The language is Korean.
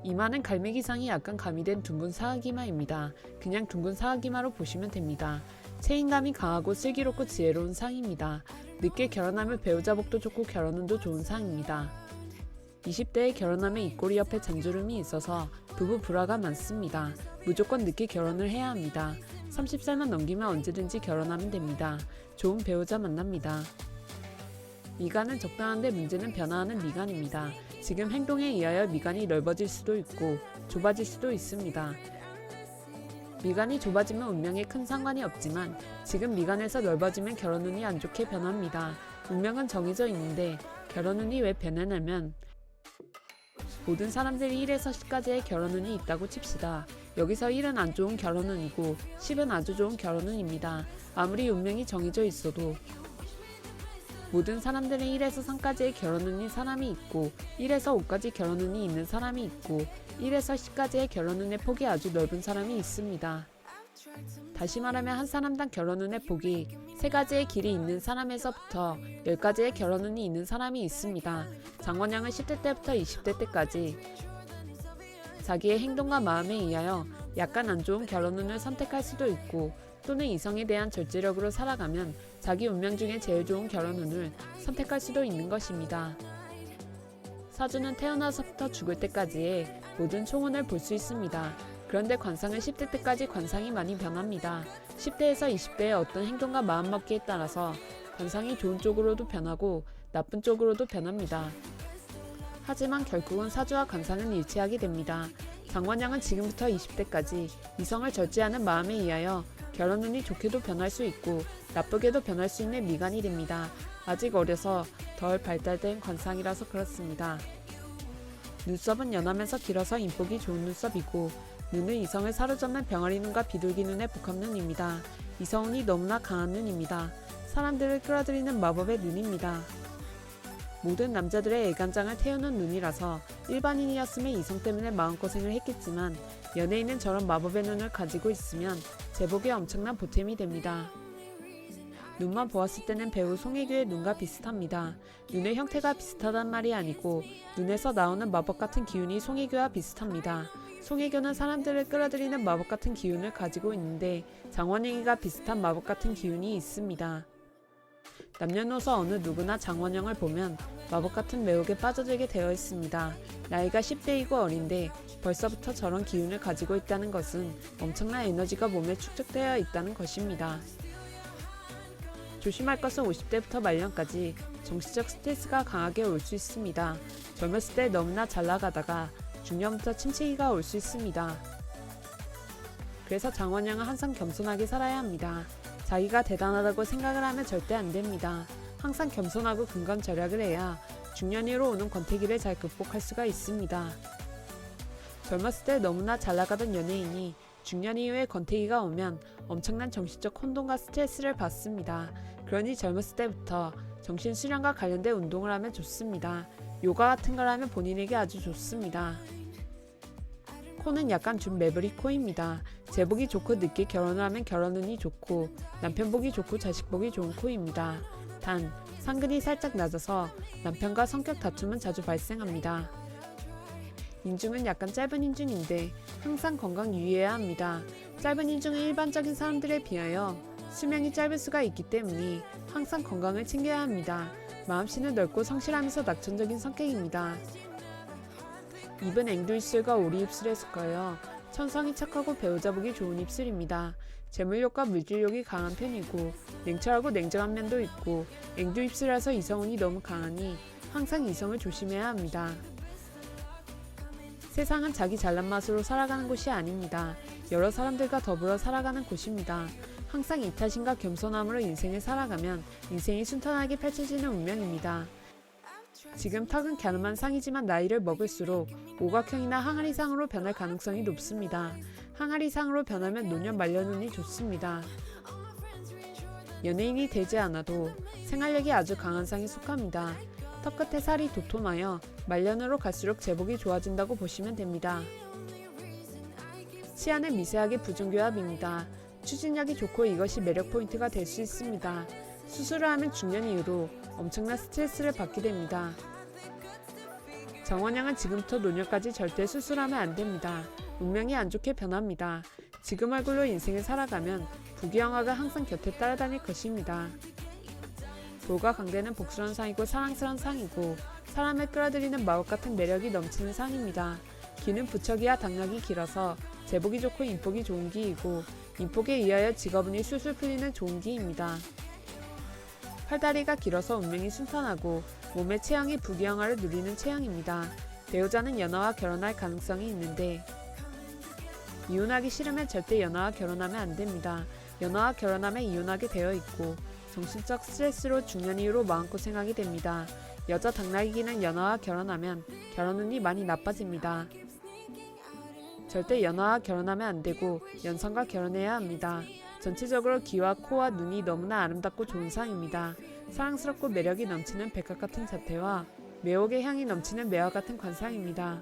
이마는 갈매기상이 약간 가미된 둥근 사흑이마입니다. 그냥 둥근 사흑이마로 보시면 됩니다. 체인감이 강하고 슬기롭고 지혜로운 상입니다. 늦게 결혼하면 배우자복도 좋고 결혼운도 좋은 상입니다. 20대에 결혼하면 입꼬리 옆에 잔주름이 있어서 부부 불화가 많습니다. 무조건 늦게 결혼을 해야 합니다. 30살만 넘기면 언제든지 결혼하면 됩니다. 좋은 배우자 만납니다. 미간은 적당한데 문제는 변화하는 미간입니다. 지금 행동에 의하여 미간이 넓어질 수도 있고 좁아질 수도 있습니다. 미간이 좁아지면 운명에 큰 상관이 없지만 지금 미간에서 넓어지면 결혼운이 안 좋게 변합니다. 운명은 정해져 있는데 결혼운이 왜 변하냐면 모든 사람들이 1에서 10까지의 결혼운이 있다고 칩시다. 여기서 1은 안 좋은 결혼운이고 10은 아주 좋은 결혼운입니다. 아무리 운명이 정해져 있어도 모든 사람들은 1에서 3까지의 결혼운인 사람이 있고 1에서 5까지 결혼운이 있는 사람이 있고 1에서 10까지의 결혼운의 폭이 아주 넓은 사람이 있습니다. 다시 말하면 한 사람당 결혼운의 폭이 3가지의 길이 있는 사람에서부터 10가지의 결혼운이 있는 사람이 있습니다. 장원영은 10대 때부터 20대 때까지 자기의 행동과 마음에 의하여 약간 안 좋은 결혼운을 선택할 수도 있고 또는 이성에 대한 절제력으로 살아가면 자기 운명 중에 제일 좋은 결혼운을 선택할 수도 있는 것입니다. 사주는 태어나서부터 죽을 때까지의 모든 총운을 볼 수 있습니다. 그런데 관상은 10대 때까지 관상이 많이 변합니다. 10대에서 20대의 어떤 행동과 마음먹기에 따라서 관상이 좋은 쪽으로도 변하고 나쁜 쪽으로도 변합니다. 하지만 결국은 사주와 관상은 일치하게 됩니다. 장원영은 지금부터 20대까지 이성을 절제하는 마음에 의하여 결혼운이 좋게도 변할 수 있고 나쁘게도 변할 수 있는 미간이 됩니다. 아직 어려서 덜 발달된 관상이라서 그렇습니다. 눈썹은 연하면서 길어서 인복이 좋은 눈썹이고 눈은 이성을 사로잡는 병아리 눈과 비둘기 눈의 복합눈입니다. 이성운이 너무나 강한 눈입니다. 사람들을 끌어들이는 마법의 눈입니다. 모든 남자들의 애간장을 태우는 눈이라서 일반인이었으면 이성 때문에 마음고생을 했겠지만 연예인은 저런 마법의 눈을 가지고 있으면 제복에 엄청난 보탬이 됩니다. 눈만 보았을 때는 배우 송혜교의 눈과 비슷합니다. 눈의 형태가 비슷하단 말이 아니고 눈에서 나오는 마법 같은 기운이 송혜교와 비슷합니다. 송혜교는 사람들을 끌어들이는 마법 같은 기운을 가지고 있는데 장원영이가 비슷한 마법 같은 기운이 있습니다. 남녀노소 어느 누구나 장원영을 보면 마법 같은 매혹에 빠져들게 되어 있습니다. 나이가 10대이고 어린데 벌써부터 저런 기운을 가지고 있다는 것은 엄청난 에너지가 몸에 축적되어 있다는 것입니다. 조심할 것은 50대부터 말년까지 정신적 스트레스가 강하게 올 수 있습니다. 젊었을 때 너무나 잘 나가다가 중년부터 침체기가 올 수 있습니다. 그래서 장원영은 항상 겸손하게 살아야 합니다. 자기가 대단하다고 생각을 하면 절대 안 됩니다. 항상 겸손하고 근검절약을 해야 중년 이후로 오는 권태기를 잘 극복할 수가 있습니다. 젊었을 때 너무나 잘 나가던 연예인이 중년 이후에 권태기가 오면 엄청난 정신적 혼돈과 스트레스를 받습니다. 그러니 젊었을 때부터 정신 수련과 관련된 운동을 하면 좋습니다. 요가 같은 걸 하면 본인에게 아주 좋습니다. 코는 약간 준 매부리 코입니다. 제복이 좋고 늦게 결혼을 하면 결혼운이 좋고 남편복이 좋고 자식복이 좋은 코입니다. 단 상근이 살짝 낮아서 남편과 성격 다툼은 자주 발생합니다. 인중은 약간 짧은 인중인데 항상 건강 유의해야 합니다. 짧은 인중은 일반적인 사람들에 비하여 수명이 짧을 수가 있기 때문에 항상 건강을 챙겨야 합니다. 마음씨는 넓고 성실하면서 낙천적인 성격입니다. 입은 앵두 입술과 오리 입술에 속하여 천성이 착하고 배우자복이 좋은 입술입니다. 재물욕과 물질욕이 강한 편이고 냉철하고 냉정한 면도 있고 앵두 입술이라서 이성운이 너무 강하니 항상 이성을 조심해야 합니다. 세상은 자기 잘난 맛으로 살아가는 곳이 아닙니다. 여러 사람들과 더불어 살아가는 곳입니다. 항상 이타심과 겸손함으로 인생을 살아가면 인생이 순탄하게 펼쳐지는 운명입니다. 지금 턱은 갸름한 상이지만 나이를 먹을수록 오각형이나 항아리상으로 변할 가능성이 높습니다. 항아리상으로 변하면 노년 말년운이 좋습니다. 연예인이 되지 않아도 생활력이 아주 강한 상에 속합니다. 턱끝에 살이 도톰하여 말년으로 갈수록 제복이 좋아진다고 보시면 됩니다. 치아는 미세하게 부중교합입니다. 추진력이 좋고 이것이 매력 포인트가 될 수 있습니다. 수술을 하면 중년 이후로 엄청난 스트레스를 받게 됩니다. 정원영은 지금부터 노년까지 절대 수술하면 안 됩니다. 운명이 안 좋게 변합니다. 지금 얼굴로 인생을 살아가면 부귀영화가 항상 곁에 따라다닐 것입니다. 볼과 광대는 복스러운 상이고 사랑스러운 상이고 사람을 끌어들이는 마법 같은 매력이 넘치는 상입니다. 기는 부척이와 당력이 길어서 제복이 좋고 인복이 좋은 기이고 인복에 의하여 직업운이 술술 풀리는 좋은 기입니다. 팔다리가 길어서 운명이 순탄하고 몸의 체형이 부귀영화를 누리는 체형입니다. 배우자는 연하와 결혼할 가능성이 있는데 이혼하기 싫으면 절대 연하와 결혼하면 안 됩니다. 연하와 결혼하면 이혼하게 되어 있고 정신적 스트레스로 중년 이후로 마음고생하게 됩니다. 여자 당나귀 기는 연하와 결혼하면 결혼운이 많이 나빠집니다. 절대 연하와 결혼하면 안 되고 연상과 결혼해야 합니다. 전체적으로 귀와 코와 눈이 너무나 아름답고 좋은 상입니다. 사랑스럽고 매력이 넘치는 백합 같은 자태와 매혹의 향이 넘치는 매화 같은 관상입니다.